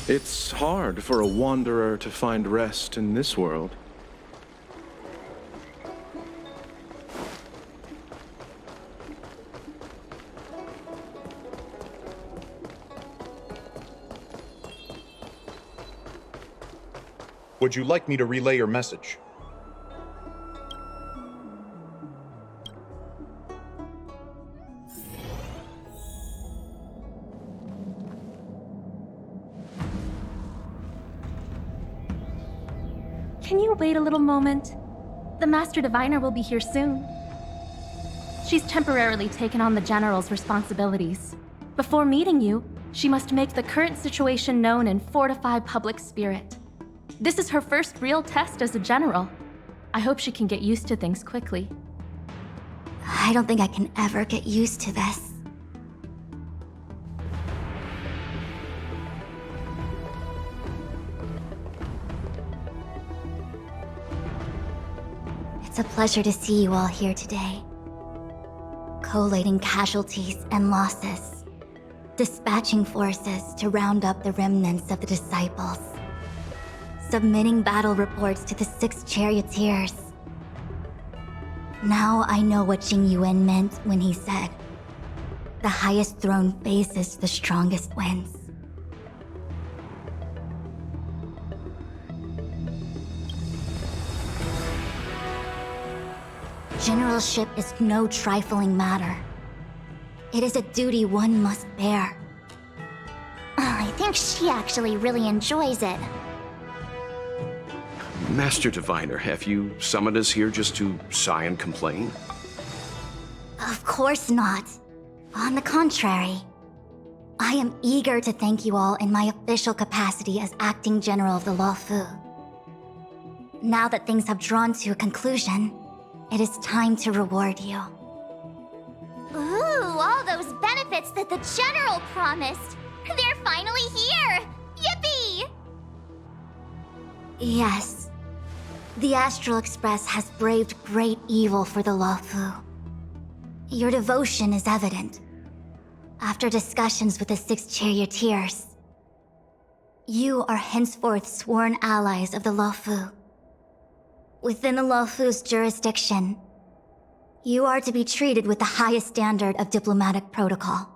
It's hard for a wanderer to find rest in this world. Would you like me to relay your message? Can you wait a little moment? The Master Diviner will be here soon. She's temporarily taken on the General's responsibilities. Before meeting you, she must make the current situation known and fortify public spirit. This is her first real test as a General. I hope she can get used to things quickly. I don't think I can ever get used to this. It's a pleasure to see you all here today. Collating casualties and losses. Dispatching forces to round up the remnants of the disciples. Submitting battle reports to the 6 charioteers. Now I know what Jing Yuan meant when he said, "The highest throne faces the strongest wins." Generalship is no trifling matter. It is a duty one must bear. I think she actually really enjoys it. Master Diviner, have you summoned us here just to sigh and complain? Of course not. On the contrary, I am eager to thank you all in my official capacity as acting general of the Luofu. Now that things have drawn to a conclusion, it is time to reward you. Ooh, all those benefits that the General promised! They're finally here! Yippee! Yes. The Astral Express has braved great evil for the Luofu. Your devotion is evident. After discussions with the 6 charioteers, you are henceforth sworn allies of the Luofu. Within the Luofu's jurisdiction, you are to be treated with the highest standard of diplomatic protocol.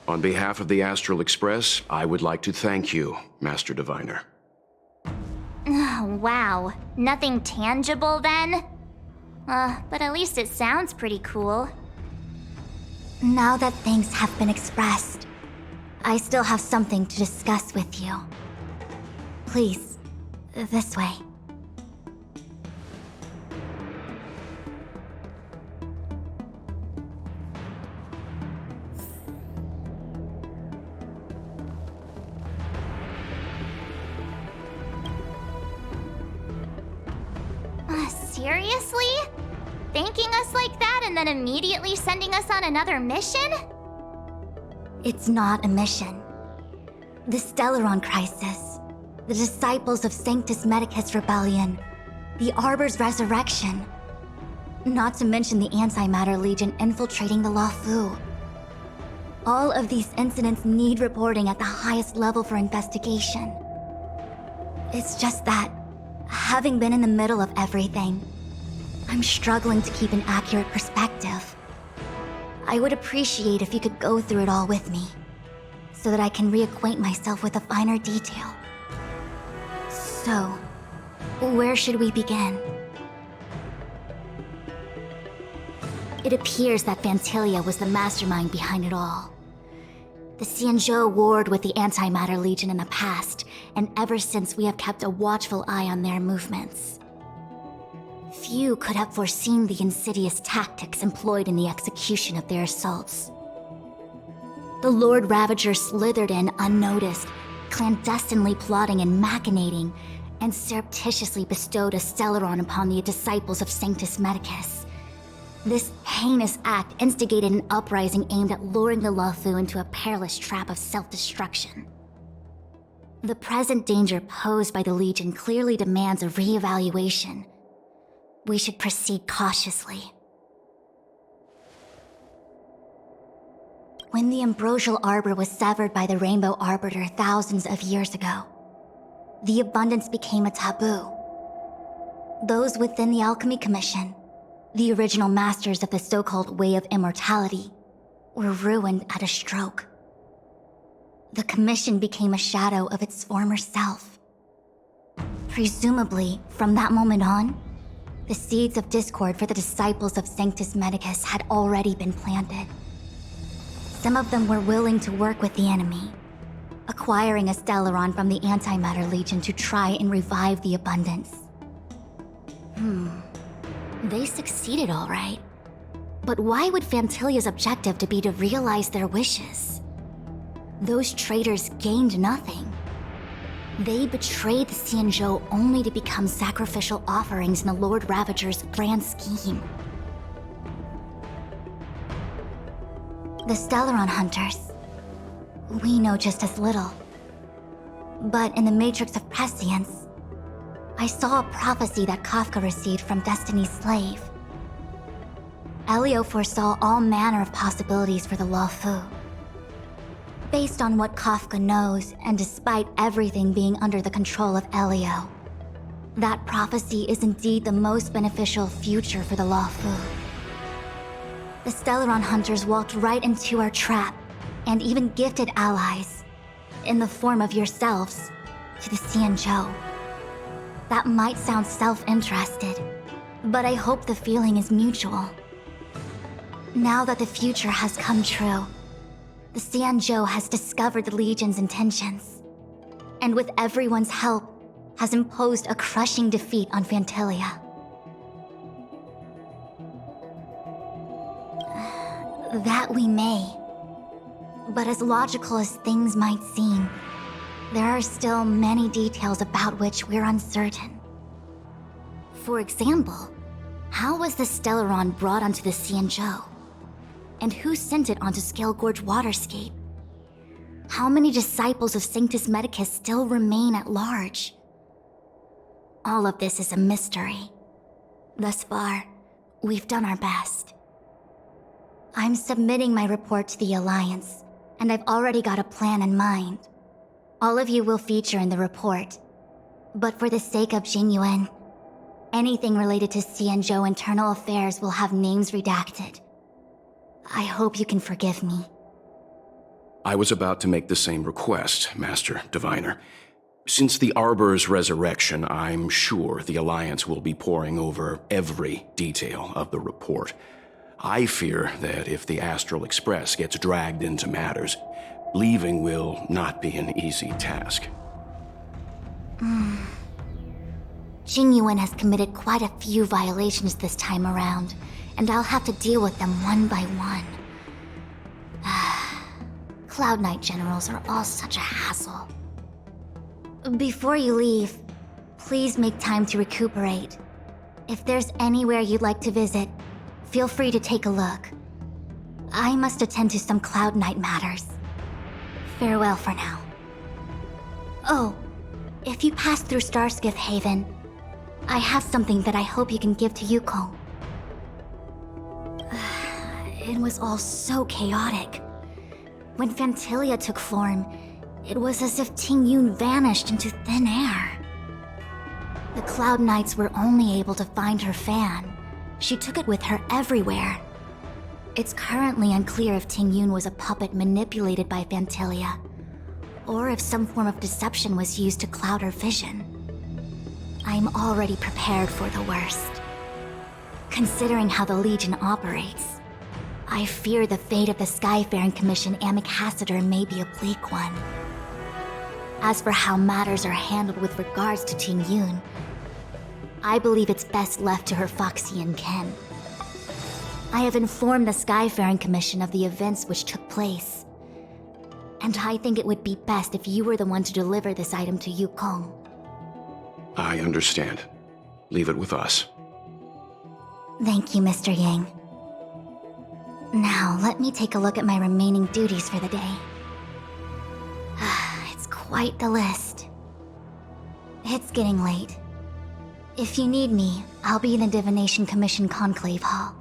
On behalf of the Astral Express, I would like to thank you, Master Diviner. Wow, nothing tangible then? But at least it sounds pretty cool. Now that things have been expressed, I still have something to discuss with you. Please, this way. Seriously? Thanking us like that and then immediately sending us on another mission? It's not a mission. The Stellaron Crisis, the Disciples of Sanctus Medicus Rebellion, the Arbor's resurrection, not to mention the Antimatter Legion infiltrating the Luofu. All of these incidents need reporting at the highest level for investigation. It's just that, having been in the middle of everything, I'm struggling to keep an accurate perspective. I would appreciate if you could go through it all with me, so that I can reacquaint myself with a finer detail. So, where should we begin? It appears that Vantilia was the mastermind behind it all. The Xianzhou warred with the Antimatter Legion in the past, and ever since we have kept a watchful eye on their movements. Few could have foreseen the insidious tactics employed in the execution of their assaults. The Lord Ravager slithered in unnoticed, clandestinely plotting and machinating, and surreptitiously bestowed a Stellaron upon the disciples of Sanctus Medicus. This heinous act instigated an uprising aimed at luring the Luofu into a perilous trap of self-destruction. The present danger posed by the Legion clearly demands a re-evaluation. We should proceed cautiously. When the ambrosial arbor was severed by the Rainbow Arbiter thousands of years ago, the abundance became a taboo. Those within the Alchemy Commission, the original masters of the so-called Way of Immortality, were ruined at a stroke. The Commission became a shadow of its former self. Presumably, from that moment on, the seeds of discord for the disciples of Sanctus Medicus had already been planted. Some of them were willing to work with the enemy, acquiring a Stellaron from the Antimatter Legion to try and revive the abundance. They succeeded all right. But why would Phantilia's objective to be to realize their wishes? Those traitors gained nothing. They betrayed the Xianzhou only to become sacrificial offerings in the Lord Ravager's grand scheme. The Stellaron Hunters, we know just as little. But in the Matrix of Prescience, I saw a prophecy that Kafka received from Destiny's slave. Elio foresaw all manner of possibilities for the Luofu. Based on what Kafka knows, and despite everything being under the control of Elio, that prophecy is indeed the most beneficial future for the Luofu. The Stellaron Hunters walked right into our trap, and even gifted allies, in the form of yourselves, to the Xianzhou. That might sound self-interested, but I hope the feeling is mutual. Now that the future has come true, the Xianzhou has discovered the Legion's intentions, and with everyone's help, has imposed a crushing defeat on Phantilia. That we may. But as logical as things might seem, there are still many details about which we're uncertain. For example, how was the Stellaron brought onto the Xianzhou? And who sent it onto Scale Gorge Waterscape? How many disciples of Sanctus Medicus still remain at large? All of this is a mystery. Thus far, we've done our best. I'm submitting my report to the Alliance, and I've already got a plan in mind. All of you will feature in the report. But for the sake of Jingyuan, anything related to Xianzhou internal affairs will have names redacted. I hope you can forgive me. I was about to make the same request, Master Diviner. Since the Arbor's resurrection, I'm sure the Alliance will be poring over every detail of the report. I fear that if the Astral Express gets dragged into matters, leaving will not be an easy task. Jingyuan has committed quite a few violations this time around, and I'll have to deal with them one by one. Cloud Knight generals are all such a hassle. Before you leave, please make time to recuperate. If there's anywhere you'd like to visit, feel free to take a look. I must attend to some Cloud Knight matters. Farewell for now. Oh, if you pass through Starskiff Haven, I have something that I hope you can give to Yukong. It was all so chaotic. When Phantilia took form, it was as if Tingyun vanished into thin air. The Cloud Knights were only able to find her fan. She took it with her everywhere. It's currently unclear if Tingyun was a puppet manipulated by Phantilia, or if some form of deception was used to cloud her vision. I'm already prepared for the worst. Considering how the Legion operates, I fear the fate of the Skyfaring Commission Ambassador may be a bleak one. As for how matters are handled with regards to Tingyun, I believe it's best left to her Foxian ken. I have informed the Skyfaring Commission of the events which took place, and I think it would be best if you were the one to deliver this item to Yukong. I understand. Leave it with us. Thank you, Mr. Yang. Now, let me take a look at my remaining duties for the day. It's quite the list. It's getting late. If you need me, I'll be in the Divination Commission Conclave Hall.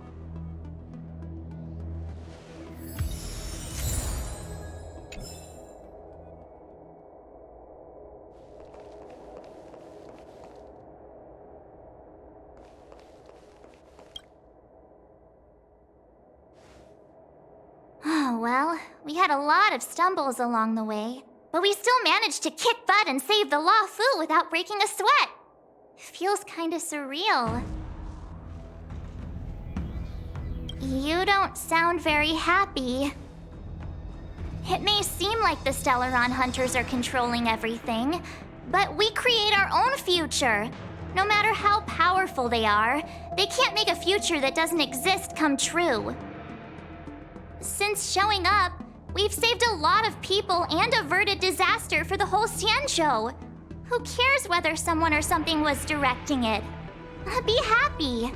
a lot of stumbles along the way, but we still managed to kick butt and save the Law Fu without breaking a sweat. Feels kinda surreal. You don't sound very happy. It may seem like the Stellaron hunters are controlling everything, but we create our own future. No matter how powerful they are, they can't make a future that doesn't exist come true. Since showing up, we've saved a lot of people and averted disaster for the whole Xianzhou. Who cares whether someone or something was directing it? Be happy.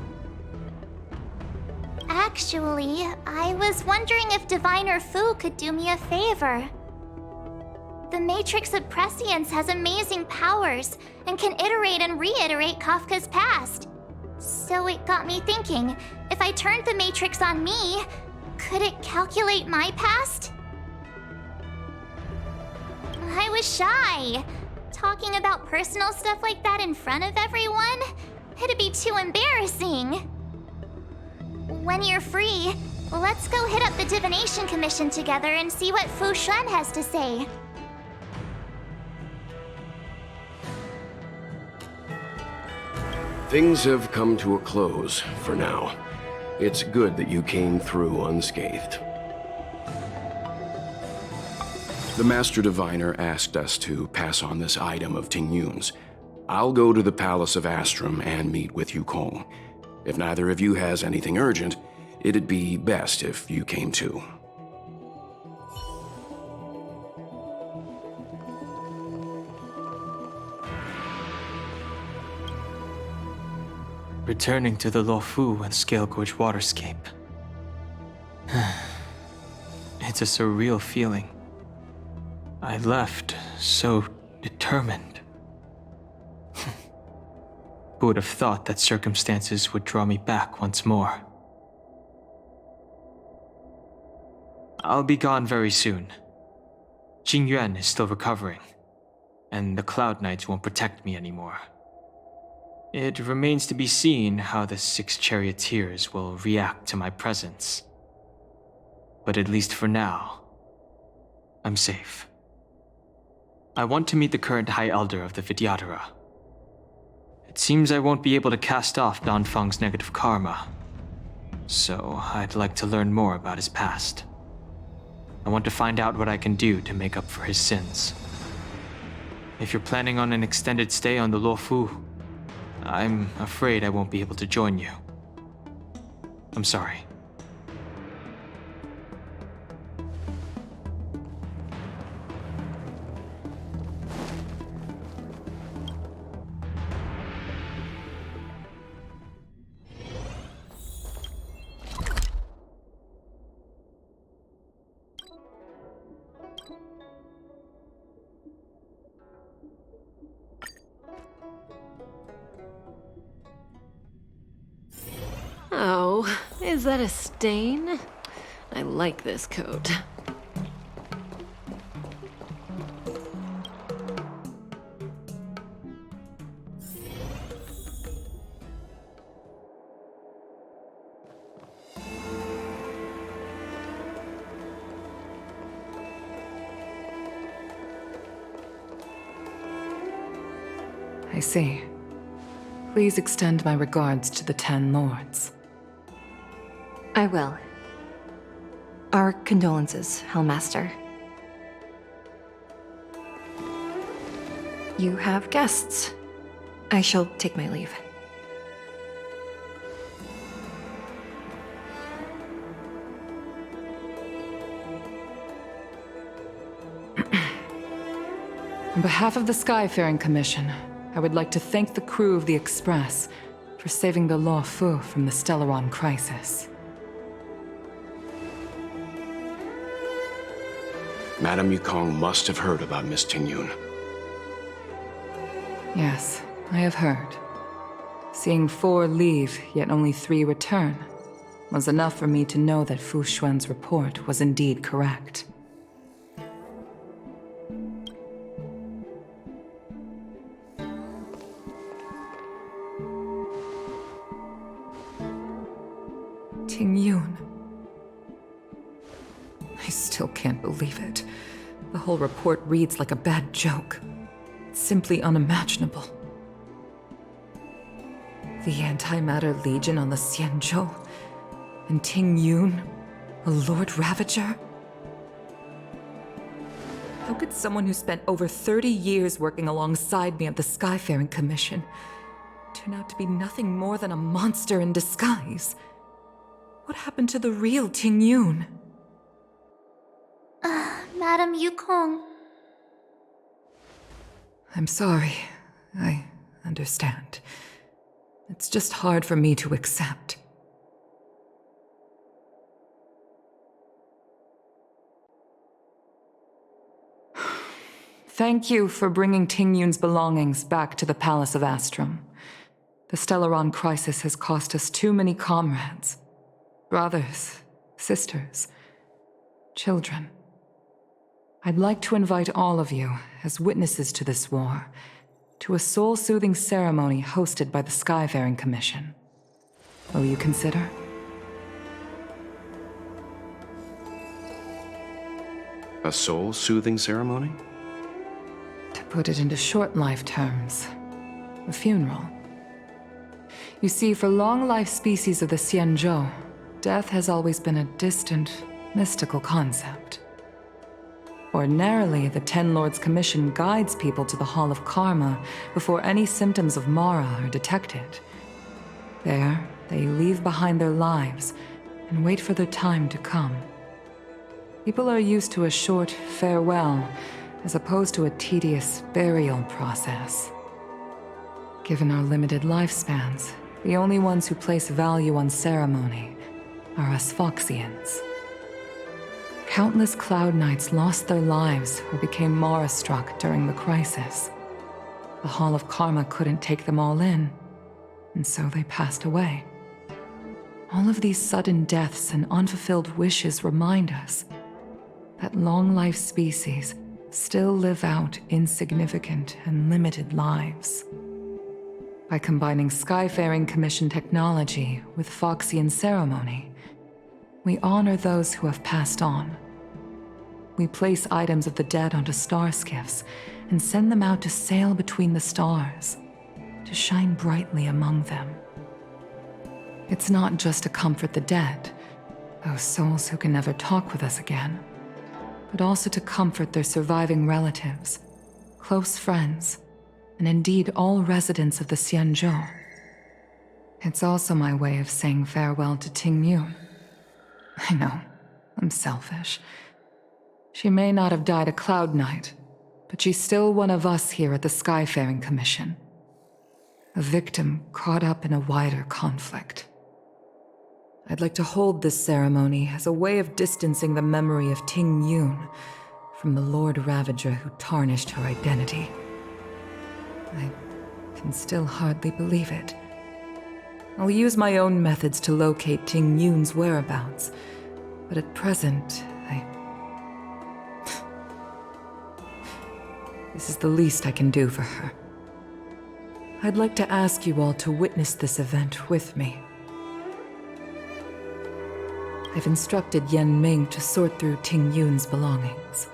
Actually, I was wondering if Diviner Fu could do me a favor. The Matrix of Prescience has amazing powers and can iterate and reiterate Kafka's past. So it got me thinking, if I turned the Matrix on me, could it calculate my past? I was shy. Talking about personal stuff like that in front of everyone? It'd be too embarrassing. When you're free, let's go hit up the Divination Commission together and see what Fu Xuan has to say. Things have come to a close for now. It's good that you came through unscathed. The Master Diviner asked us to pass on this item of Ting Yun's. I'll go to the Palace of Astrum and meet with Yukong. If neither of you has anything urgent, it'd be best if you came too. Returning to the Luofu and Scale Gorge waterscape. It's a surreal feeling. I left so determined. Who would have thought that circumstances would draw me back once more? I'll be gone very soon. Jing Yuan is still recovering, and the Cloud Knights won't protect me anymore. It remains to be seen how the 6 charioteers will react to my presence. But at least for now, I'm safe. I want to meet the current High Elder of the Vidyadhara. It seems I won't be able to cast off Danfeng's negative karma, so I'd like to learn more about his past. I want to find out what I can do to make up for his sins. If you're planning on an extended stay on the Luofu, I'm afraid I won't be able to join you. I'm sorry. Oh, is that a stain? I like this coat. I see. Please extend my regards to the 10 lords. I will. Our condolences, Hellmaster. You have guests. I shall take my leave. On behalf of the Skyfaring Commission, I would like to thank the crew of the Express for saving the Luofu from the Stellaron crisis. Madame Yukong must have heard about Miss Ting Yun. Yes, I have heard. Seeing 4 leave, yet only 3 return, was enough for me to know that Fu Xuan's report was indeed correct. Ting Yun. I still still can't believe it. The whole report reads like a bad joke. It's simply unimaginable. The Antimatter Legion on the Xianzhou, and Ting Yun, a Lord Ravager? How could someone who spent over 30 years working alongside me at the Skyfaring Commission turn out to be nothing more than a monster in disguise? What happened to the real Ting Yun? Madam Yukong. I'm sorry. I understand. It's just hard for me to accept. Thank you for bringing Ting Yun's belongings back to the Palace of Astrum. The Stellaron crisis has cost us too many comrades. Brothers, sisters, children. I'd like to invite all of you, as witnesses to this war, to a soul-soothing ceremony hosted by the Skyfaring Commission. Will you consider? A soul-soothing ceremony? To put it into short life terms, a funeral. You see, for long-life species of the Xianzhou, death has always been a distant, mystical concept. Ordinarily, the Ten Lords Commission guides people to the Hall of Karma before any symptoms of Mara are detected. There, they leave behind their lives and wait for their time to come. People are used to a short farewell as opposed to a tedious burial process. Given our limited lifespans, the only ones who place value on ceremony are us Foxians. Countless Cloud Knights lost their lives or became Mara-struck during the crisis. The Hall of Karma couldn't take them all in, and so they passed away. All of these sudden deaths and unfulfilled wishes remind us that long-life species still live out insignificant and limited lives. By combining Skyfaring Commission technology with Foxian ceremony, we honor those who have passed on. We place items of the dead onto star skiffs and send them out to sail between the stars, to shine brightly among them. It's not just to comfort the dead, those souls who can never talk with us again, but also to comfort their surviving relatives, close friends, and indeed all residents of the Xianzhou. It's also my way of saying farewell to Ting Yun. I know, I'm selfish. She may not have died a Cloud Knight, but she's still one of us here at the Skyfaring Commission. A victim caught up in a wider conflict. I'd like to hold this ceremony as a way of distancing the memory of Ting Yun from the Lord Ravager who tarnished her identity. I can still hardly believe it. I'll use my own methods to locate Ting Yun's whereabouts, but at present, This is the least I can do for her. I'd like to ask you all to witness this event with me. I've instructed Yen Ming to sort through Ting Yun's belongings.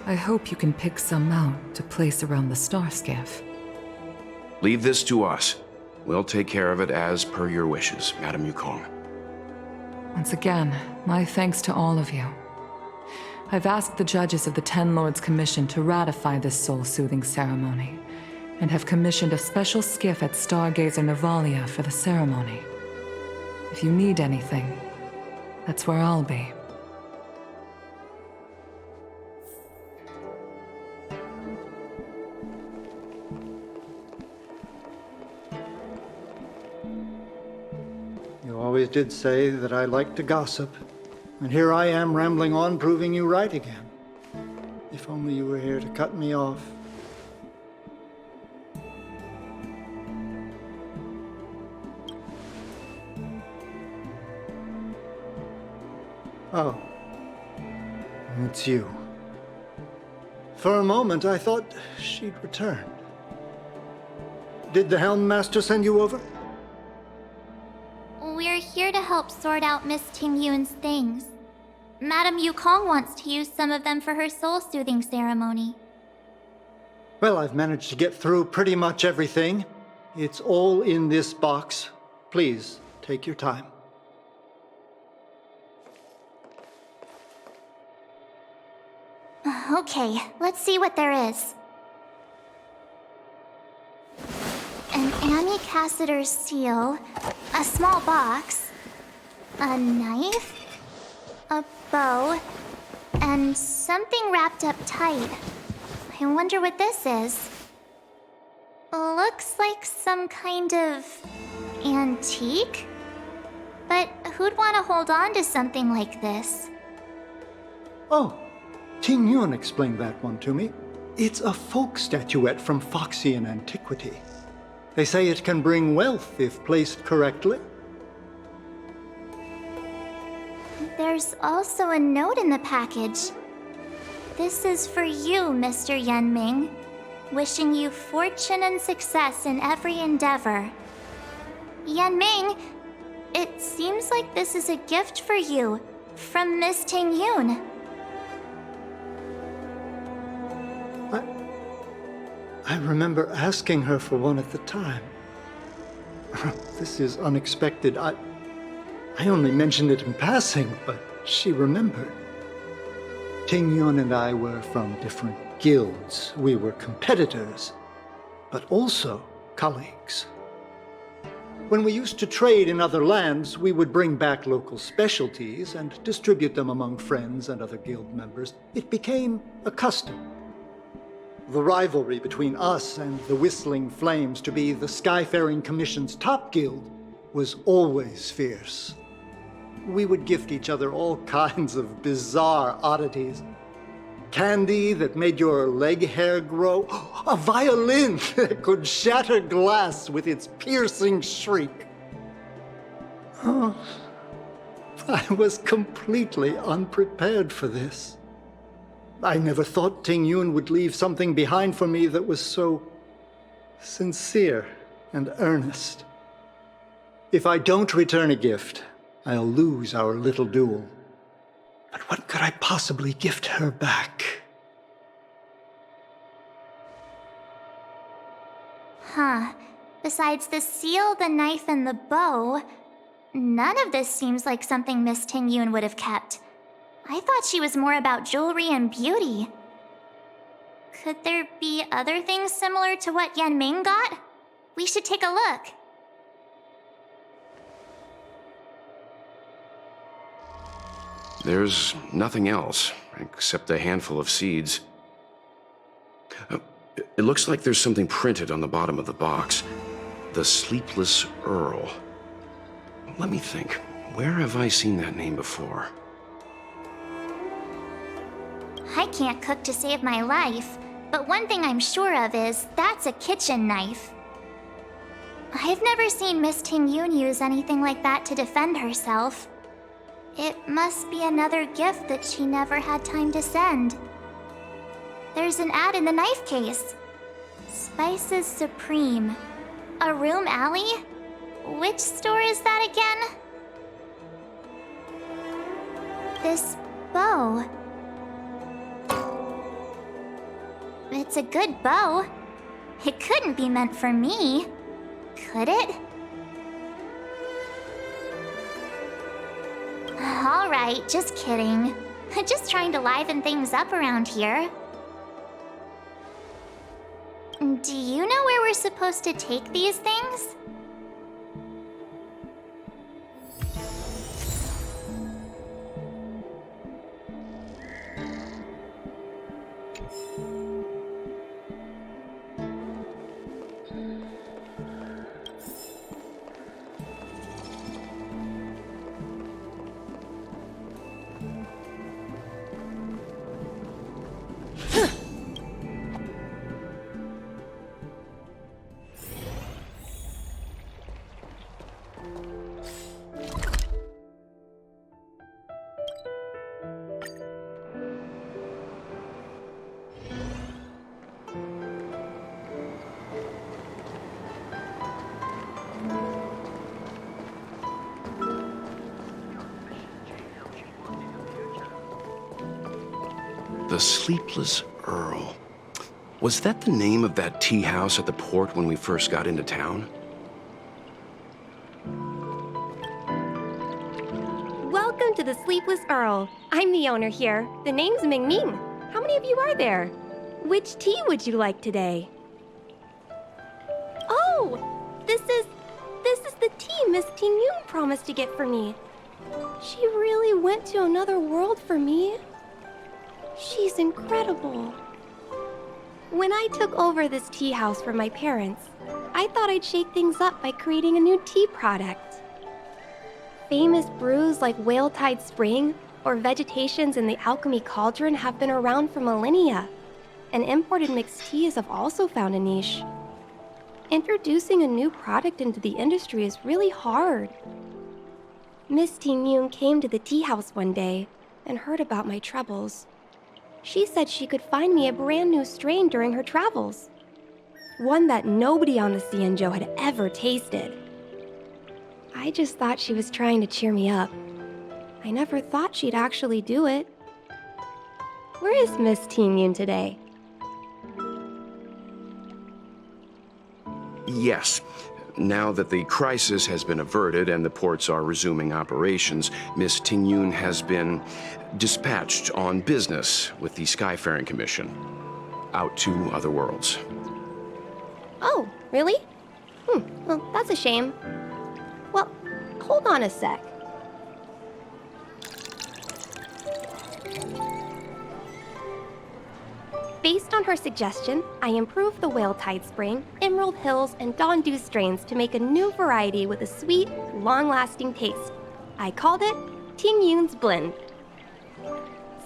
I hope you can pick some out to place around the star skiff. Leave this to us. We'll take care of it as per your wishes, Madam Yukong. Once again, my thanks to all of you. I've asked the judges of the Ten Lords Commission to ratify this soul-soothing ceremony, and have commissioned a special skiff at Stargazer Navalia for the ceremony. If you need anything, that's where I'll be. You always did say that I like to gossip, and here I am rambling on, proving you right again. If only you were here to cut me off. Oh, it's you. For a moment, I thought she'd returned. Did the Helm Master send you over? We're here to help sort out Miss Ting Yun's things. Madame Yukong wants to use some of them for her soul-soothing ceremony. Well, I've managed to get through pretty much everything. It's all in this box. Please, take your time. Okay, let's see what there is. An Annie Cassiter's seal, a small box, a knife, a bow, and something wrapped up tight. I wonder what this is. Looks like some kind of antique? But who'd want to hold on to something like this? Oh, Ting Yun explained that one to me. It's a folk statuette from Foxian antiquity. They say it can bring wealth if placed correctly. There's also a note in the package. This is for you, Mr. Yenming. Wishing you fortune and success in every endeavor. Yenming, it seems like this is a gift for you from Miss Ting Yun. I remember asking her for one at the time. This is unexpected. I only mentioned it in passing, but she remembered. Ting Yun and I were from different guilds. We were competitors, but also colleagues. When we used to trade in other lands, we would bring back local specialties and distribute them among friends and other guild members. It became a custom. The rivalry between us and the Whistling Flames to be the Skyfaring Commission's top guild was always fierce. We would gift each other all kinds of bizarre oddities. Candy that made your leg hair grow. A violin that could shatter glass with its piercing shriek. Oh, I was completely unprepared for this. I never thought Ting Yun would leave something behind for me that was so sincere and earnest. If I don't return a gift, I'll lose our little duel. But what could I possibly gift her back? Huh. Besides the seal, the knife, and the bow, none of this seems like something Miss Ting Yun would have kept. I thought she was more about jewelry and beauty. Could there be other things similar to what Yenming got? We should take a look. There's nothing else, except a handful of seeds. It looks like there's something printed on the bottom of the box. The Sleepless Earl. Let me think. Where have I seen that name before? I can't cook to save my life, but one thing I'm sure of is that's a kitchen knife. I've never seen Miss Ting Yun use anything like that to defend herself. It must be another gift that she never had time to send. There's an ad in the knife case. Spices Supreme. A room alley? Which store is that again? This bow. It's a good bow. It couldn't be meant for me, could it? All right, just kidding. Just trying to liven things up around here. Do you know where we're supposed to take these things? Sleepless Earl. Was that the name of that tea house at the port when we first got into town? Welcome to the Sleepless Earl. I'm the owner here. The name's Ming Ming. How many of you are there? Which tea would you like today? Oh, this is the tea Miss Ting Yun promised to get for me. She really went to another world for me. She's incredible. When I took over this tea house from my parents, I thought I'd shake things up by creating a new tea product. Famous brews like Whale Tide Spring or Vegetations in the Alchemy Cauldron have been around for millennia, and imported mixed teas have also found a niche. Introducing a new product into the industry is really hard. Miss Ting Yun came to the tea house one day and heard about my troubles. She said she could find me a brand new strain during her travels. One that nobody on the Cianzhou had ever tasted. I just thought she was trying to cheer me up. I never thought she'd actually do it. Where is Miss Ting Yun today? Yes. Now that the crisis has been averted and the ports are resuming operations, Miss Ting Yun has been dispatched on business with the Skyfaring Commission out to other worlds. Oh, really? Well, that's a shame. Well, hold on a sec. Based on her suggestion, I improved the Whale Tide Spring, Emerald Hills, and Dawn Dew strains to make a new variety with a sweet, long-lasting taste. I called it Ting Yun's Blend.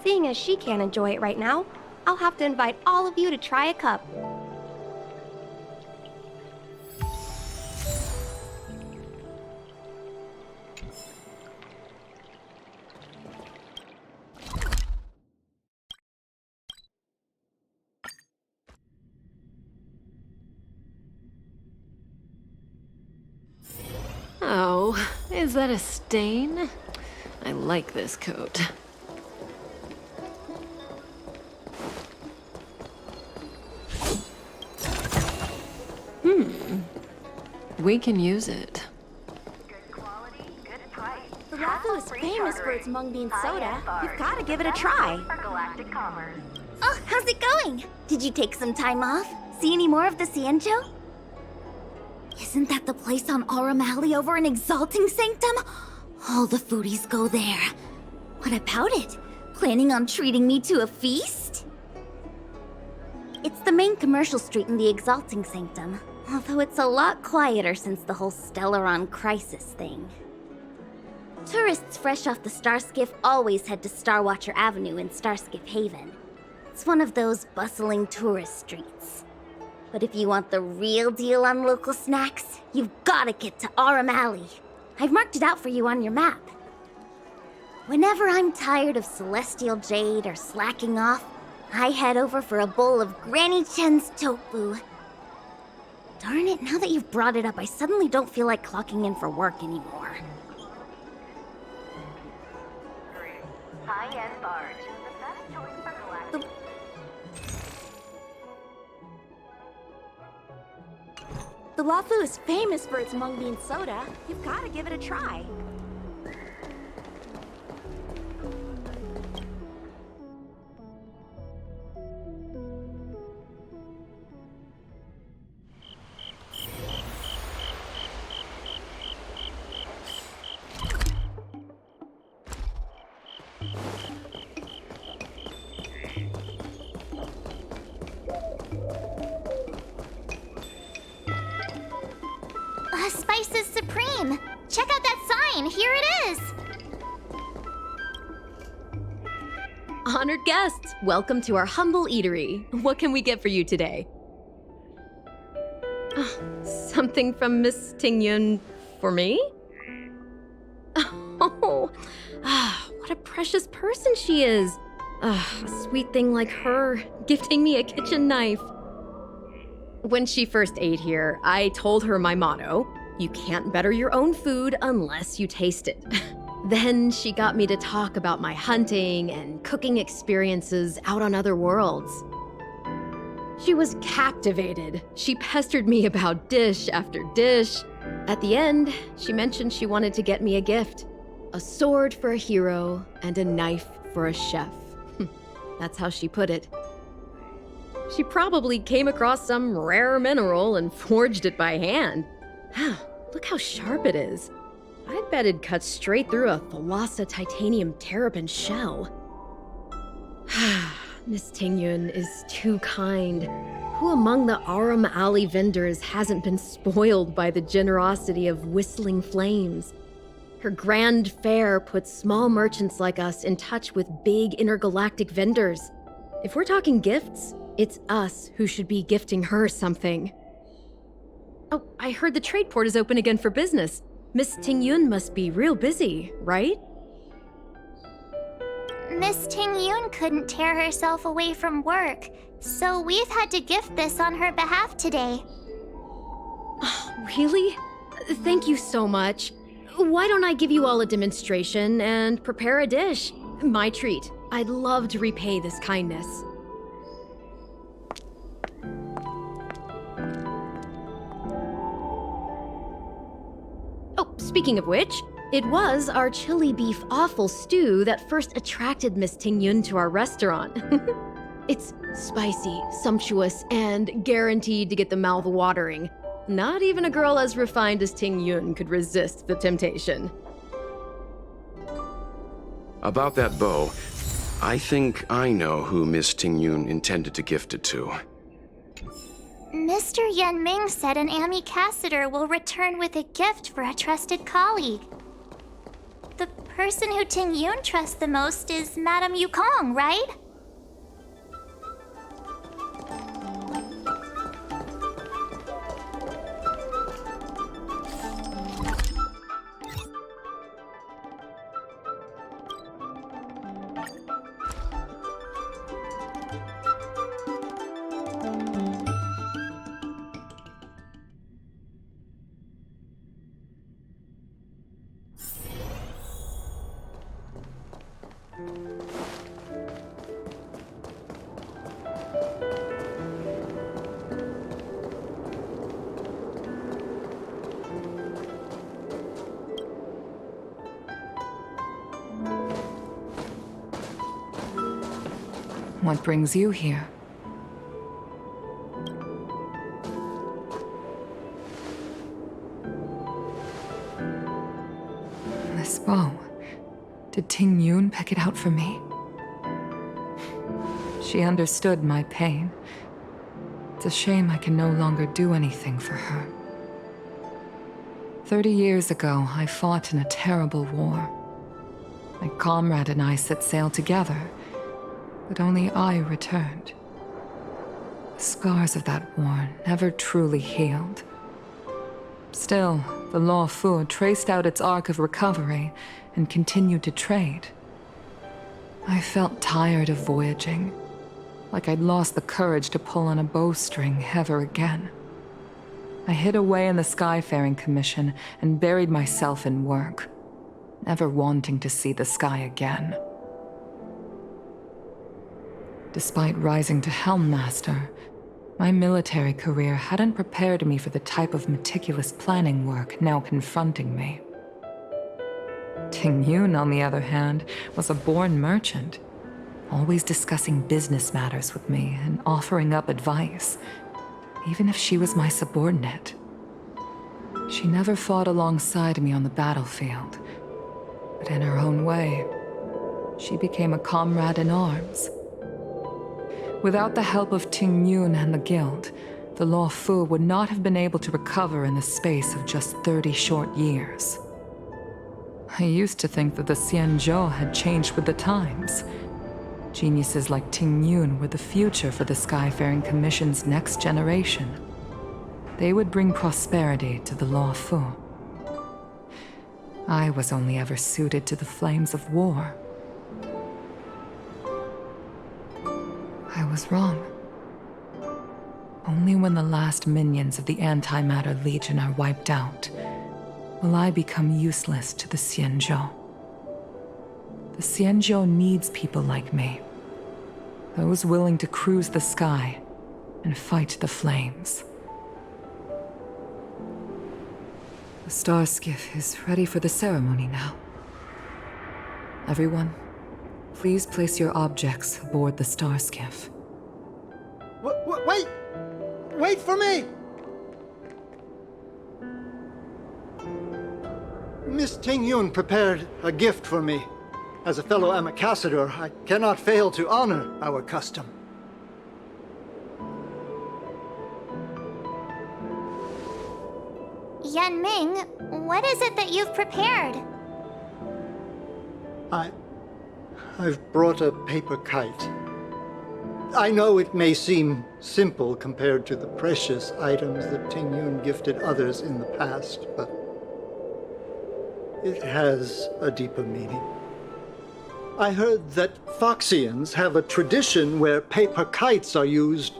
Seeing as she can't enjoy it right now, I'll have to invite all of you to try a cup. Oh, is that a stain? I like this coat. We can use it. The Rafu is famous for its mung bean soda. You've got to give it a try. Oh, how's it going? Did you take some time off? See any more of the Cianzhou? Isn't that the place on Aurum Alley over in Exalting Sanctum? All the foodies go there. What about it? Planning on treating me to a feast? It's the main commercial street in the Exalting Sanctum, although it's a lot quieter since the whole Stellaron crisis thing. Tourists fresh off the Starskiff always head to Starwatcher Avenue in Starskiff Haven. It's one of those bustling tourist streets. But if you want the real deal on local snacks, you've gotta get to Aurum Alley. I've marked it out for you on your map. Whenever I'm tired of Celestial Jade or slacking off, I head over for a bowl of Granny Chen's tofu. Darn it, now that you've brought it up, I suddenly don't feel like clocking in for work anymore. High-end barge. The best choice for galactic. The Rafu is famous for its mung bean soda. You've got to give it a try. Spices Supreme! Check out that sign! Here it is! Honored guests, welcome to our humble eatery. What can we get for you today? Something from Miss Ting Yun for me? Oh, what a precious person she is. A sweet thing like her, gifting me a kitchen knife. When she first ate here, I told her my motto: you can't better your own food unless you taste it. Then she got me to talk about my hunting and cooking experiences out on other worlds. She was captivated. She pestered me about dish after dish. At the end, she mentioned she wanted to get me a gift. A sword for a hero and a knife for a chef. That's how she put it. She probably came across some rare mineral and forged it by hand. Look how sharp it is. I bet it'd cut straight through a Thalassa titanium terrapin shell. Miss Tingyun is too kind. Who among the Aram Alley vendors hasn't been spoiled by the generosity of whistling flames? Her grand fare puts small merchants like us in touch with big intergalactic vendors. If we're talking gifts, it's us who should be gifting her something. Oh, I heard the trade port is open again for business. Miss Tingyun must be real busy, right? Miss Tingyun couldn't tear herself away from work, so we've had to gift this on her behalf today. Oh, really? Thank you so much. Why don't I give you all a demonstration and prepare a dish? My treat. I'd love to repay this kindness. Oh, speaking of which, it was our chili beef offal stew that first attracted Miss Tingyun to our restaurant. It's spicy, sumptuous, and guaranteed to get the mouth watering. Not even a girl as refined as Tingyun could resist the temptation. About that bow, I think I know who Miss Tingyun intended to gift it to. Mr. Yenming said an ambassador will return with a gift for a trusted colleague. The person who Tingyun trusts the most is Madame Yukong, right? What brings you here? This bow. Did Tingyun pick it out for me? She understood my pain. It's a shame I can no longer do anything for her. 30 years ago, I fought in a terrible war. My comrade and I set sail together, but only I returned. The scars of that war never truly healed. Still, the Law Fu traced out its arc of recovery and continued to trade. I felt tired of voyaging, like I'd lost the courage to pull on a bowstring ever again. I hid away in the Skyfaring Commission and buried myself in work, never wanting to see the sky again. Despite rising to Helm Master, my military career hadn't prepared me for the type of meticulous planning work now confronting me. Tingyun, on the other hand, was a born merchant, always discussing business matters with me and offering up advice, even if she was my subordinate. She never fought alongside me on the battlefield, but in her own way, she became a comrade in arms. Without the help of Tingyun and the Guild, the Law Fu would not have been able to recover in the space of just 30 short years. I used to think that the Xianzhou had changed with the times. Geniuses like Tingyun were the future for the Skyfaring Commission's next generation. They would bring prosperity to the Law Fu. I was only ever suited to the flames of war. I was wrong. Only when the last minions of the Antimatter Legion are wiped out will I become useless to the Xianzhou. The Xianzhou needs people like me. Those willing to cruise the sky and fight the flames. The star skiff is ready for the ceremony now. Everyone, please place your objects aboard the star skiff. Wait! Wait for me! Miss Tingyun prepared a gift for me. As a fellow ambassador, I cannot fail to honor our custom. Yan Ming, what is it that you've prepared? I've brought a paper kite. I know it may seem simple compared to the precious items that Tingyun gifted others in the past, but it has a deeper meaning. I heard that Foxians have a tradition where paper kites are used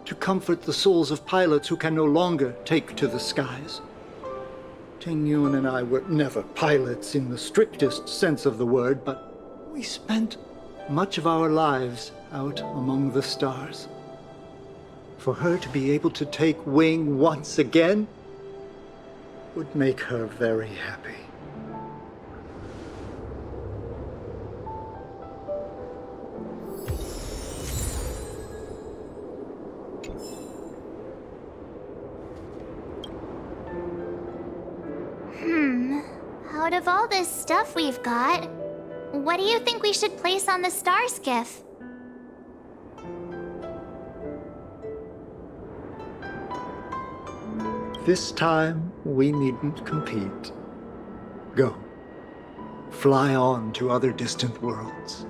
to comfort the souls of pilots who can no longer take to the skies. Tingyun and I were never pilots in the strictest sense of the word, but we spent much of our lives out among the stars. For her to be able to take wing once again would make her very happy. Out of all this stuff we've got, what do you think we should place on the star skiff? This time, we needn't compete. Go. Fly on to other distant worlds.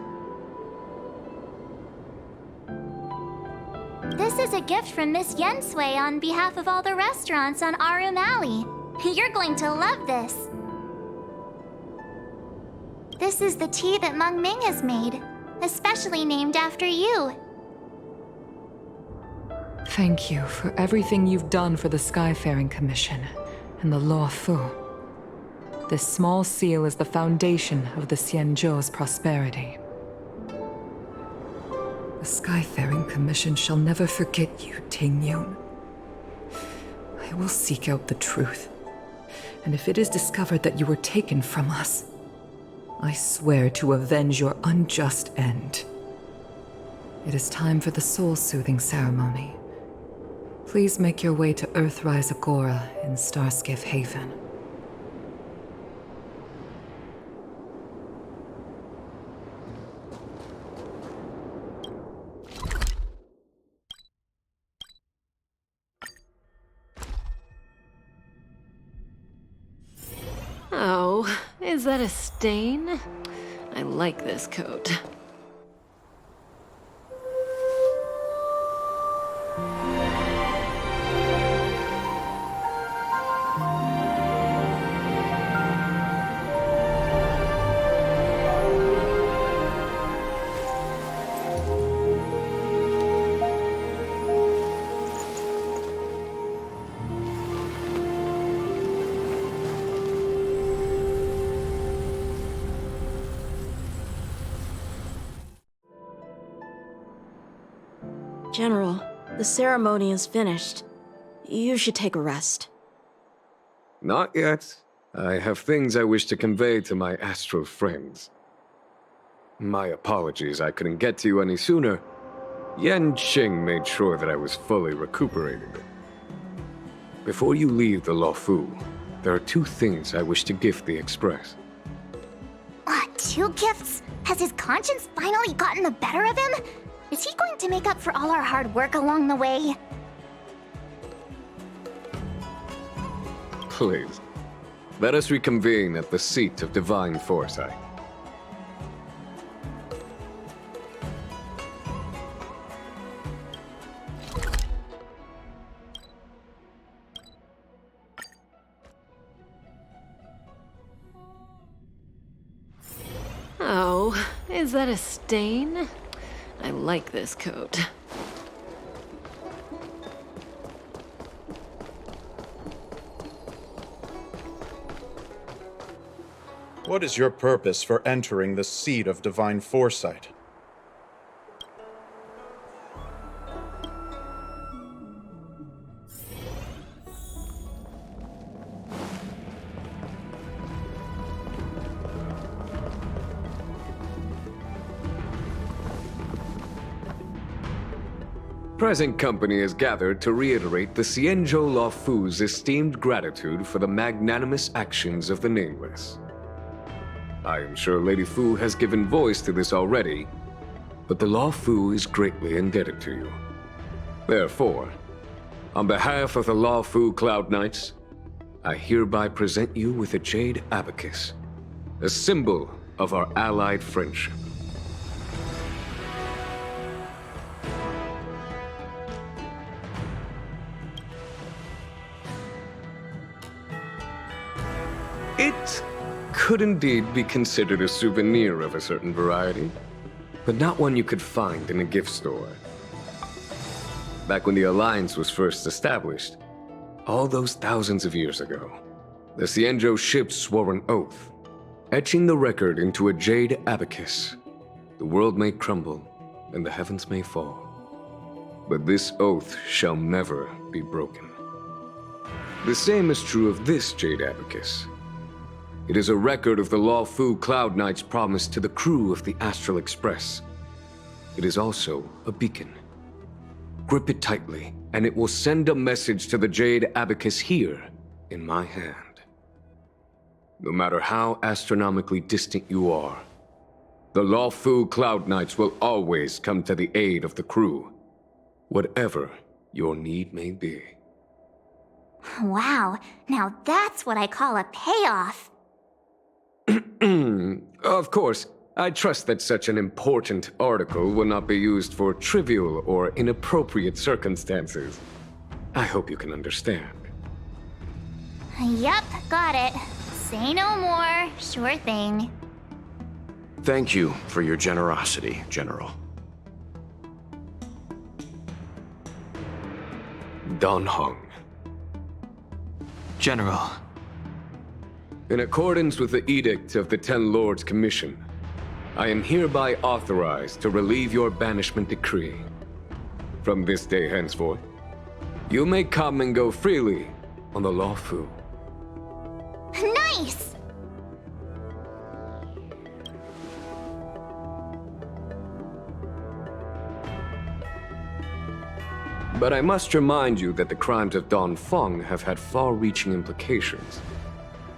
This is a gift from Miss Yensui on behalf of all the restaurants on Arum Alley. You're going to love this. This is the tea that Meng Ming has made, especially named after you. Thank you for everything you've done for the Skyfaring Commission and the Law Fu. This small seal is the foundation of the Xianzhou's prosperity. The Skyfaring Commission shall never forget you, Tingyun. I will seek out the truth, and if it is discovered that you were taken from us, I swear to avenge your unjust end. It is time for the soul-soothing ceremony. Please make your way to Earthrise Agora in Starskiff Haven. Oh, is that a stain? I like this coat. General, the ceremony is finished. You should take a rest. Not yet. I have things I wish to convey to my astral friends. My apologies I couldn't get to you any sooner. Yan Qing made sure that I was fully recuperated. Before you leave the Luofu, there are two things I wish to gift the Express. Two gifts? Has his conscience finally gotten the better of him? Is he going to make up for all our hard work along the way? Please, let us reconvene at the seat of divine foresight. Oh, is that a stain? I like this coat. What is your purpose for entering the seat of divine foresight? Present company is gathered to reiterate the Xianzhou Luofu's esteemed gratitude for the magnanimous actions of the Nameless. I am sure Lady Fu has given voice to this already, but the Luofu is greatly indebted to you. Therefore, on behalf of the Luofu Cloud Knights, I hereby present you with a jade abacus, a symbol of our allied friendship. It could indeed be considered a souvenir of a certain variety, but not one you could find in a gift store. Back when the Alliance was first established, all those thousands of years ago, the Xianzhou ships swore an oath, etching the record into a jade abacus. The world may crumble, and the heavens may fall, but this oath shall never be broken. The same is true of this jade abacus. It is a record of the Luofu Cloud Knight's promise to the crew of the Astral Express. It is also a beacon. Grip it tightly, and it will send a message to the Jade Abacus here, in my hand. No matter how astronomically distant you are, the Luofu Cloud Knights will always come to the aid of the crew, whatever your need may be. Wow, now that's what I call a payoff. Of course, I trust that such an important article will not be used for trivial or inappropriate circumstances. I hope you can understand. Yep, got it. Say no more. Sure thing. Thank you for your generosity, General. Don Hong. General. In accordance with the Edict of the Ten Lords Commission, I am hereby authorized to relieve your banishment decree. From this day henceforth, you may come and go freely on the Luofu. Nice! But I must remind you that the crimes of Don Feng have had far-reaching implications.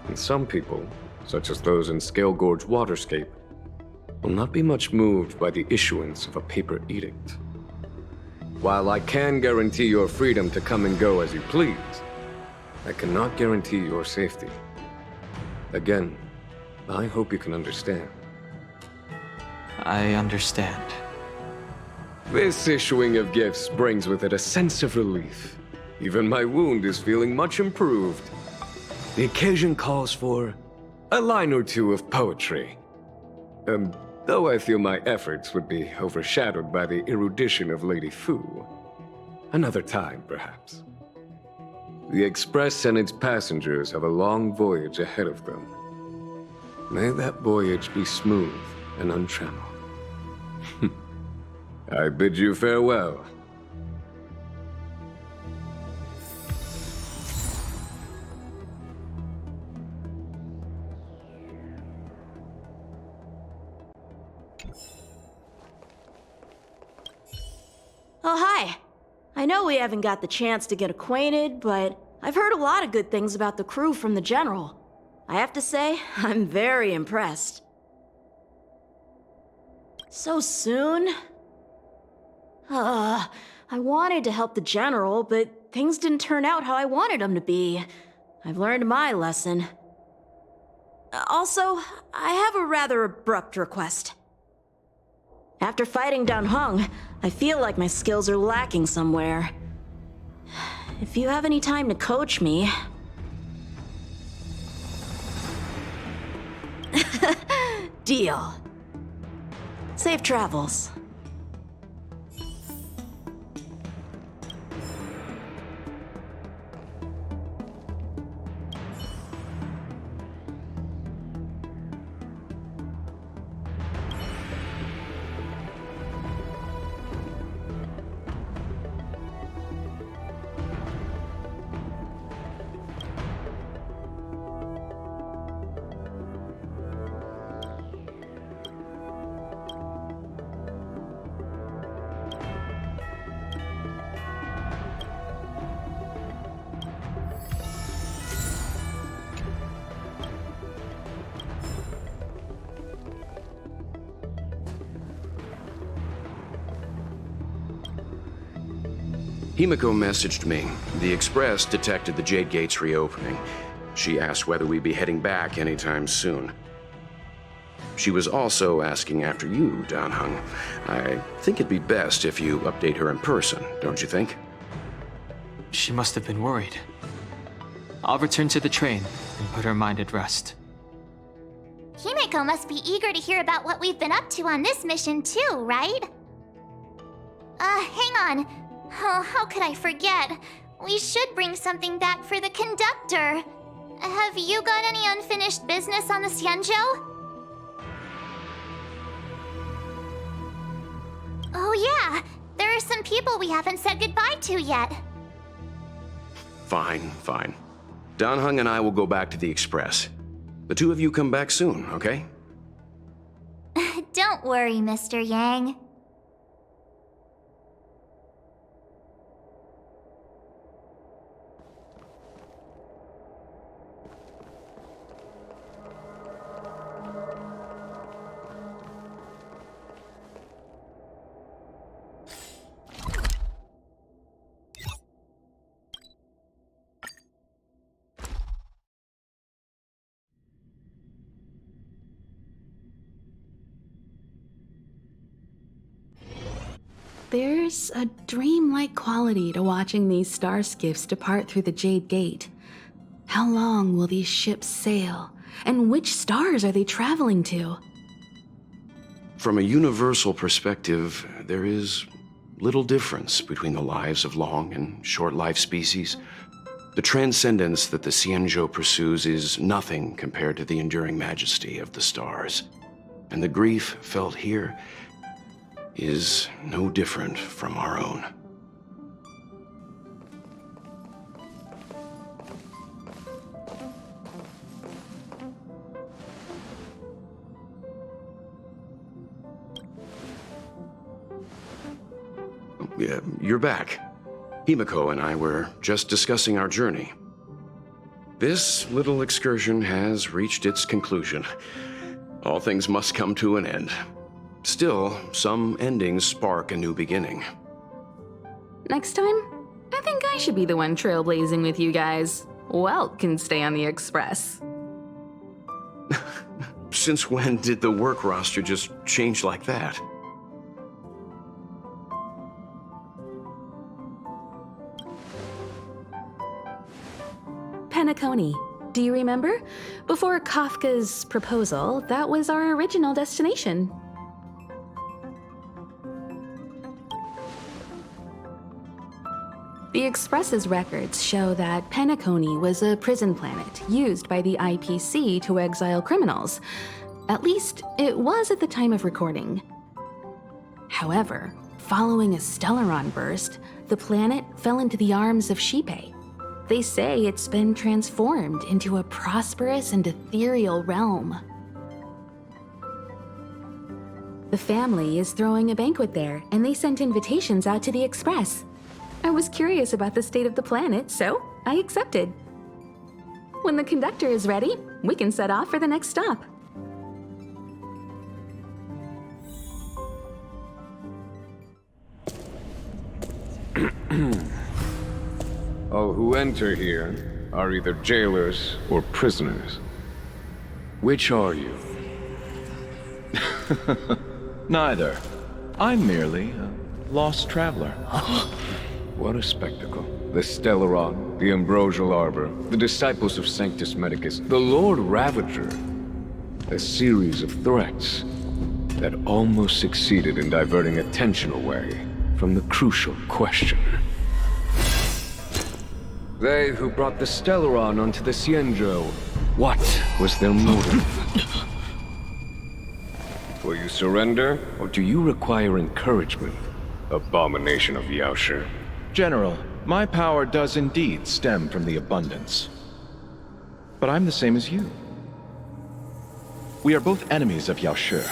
And some people, such as those in Scale Gorge Waterscape, will not be much moved by the issuance of a paper edict. While I can guarantee your freedom to come and go as you please, I cannot guarantee your safety. Again, I hope you can understand. I understand. This issuing of gifts brings with it a sense of relief. Even my wound is feeling much improved. The occasion calls for a line or two of poetry. Though I feel my efforts would be overshadowed by the erudition of Lady Fu. Another time, perhaps. The Express and its passengers have a long voyage ahead of them. May that voyage be smooth and untrammeled. I bid you farewell. Oh, hi. I know we haven't got the chance to get acquainted, but I've heard a lot of good things about the crew from the General. I have to say, I'm very impressed. So soon? I wanted to help the General, but things didn't turn out how I wanted them to be. I've learned my lesson. Also, I have a rather abrupt request. After fighting Don Hong, I feel like my skills are lacking somewhere. If you have any time to coach me... Deal. Safe travels. Himiko messaged me. The Express detected the Jade Gate's reopening. She asked whether we'd be heading back anytime soon. She was also asking after you, Danheng. I think it'd be best if you update her in person, don't you think? She must have been worried. I'll return to the train and put her mind at rest. Himeko must be eager to hear about what we've been up to on this mission too, right? Hang on. Oh, how could I forget? We should bring something back for the conductor. Have you got any unfinished business on the Xianzhou? Oh yeah, there are some people we haven't said goodbye to yet. Fine. Danheng and I will go back to the Express. The two of you come back soon, okay? Don't worry, Mr. Yang. There's a dreamlike quality to watching these star skiffs depart through the Jade Gate. How long will these ships sail? And which stars are they traveling to? From a universal perspective, there is little difference between the lives of long and short-lived species. The transcendence that the Xianzhou pursues is nothing compared to the enduring majesty of the stars. And the grief felt here is no different from our own. Yeah, you're back. Himiko and I were just discussing our journey. This little excursion has reached its conclusion. All things must come to an end. Still, some endings spark a new beginning. Next time, I think I should be the one trailblazing with you guys. Welt can stay on the Express. Since when did the work roster just change like that? Penacony. Do you remember? Before Kafka's proposal, that was our original destination. The Express's records show that Penacony was a prison planet used by the IPC to exile criminals. At least, it was at the time of recording. However, following a Stellaron burst, the planet fell into the arms of Shipe. They say it's been transformed into a prosperous and ethereal realm. The family is throwing a banquet there, and they sent invitations out to the Express. I was curious about the state of the planet, so I accepted. When the conductor is ready, we can set off for the next stop. All who enter here are either jailers or prisoners. Which are you? Neither. I'm merely a lost traveler. What a spectacle. The Stellaron, the Ambrosial Arbor, the disciples of Sanctus Medicus, the Lord Ravager. A series of threats that almost succeeded in diverting attention away from the crucial question. They who brought the Stellaron onto the Xianzhou, what was their motive? Will you surrender, or do you require encouragement? Abomination of Yaoshi. General, my power does indeed stem from the abundance. But I'm the same as you. We are both enemies of Yaoshi.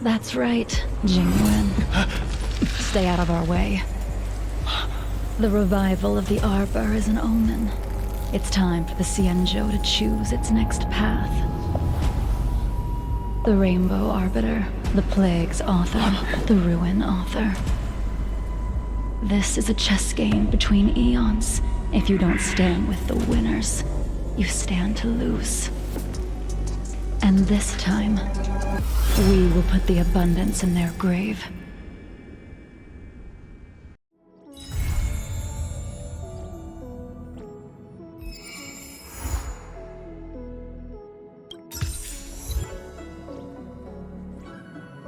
That's right, Jingyuan. Stay out of our way. The revival of the Arbor is an omen. It's time for the Xianzhou to choose its next path. The Rainbow Arbiter, the Plague's author, the Ruin author. This is a chess game between eons. If you don't stand with the winners, you stand to lose. And this time, we will put the abundance in their grave.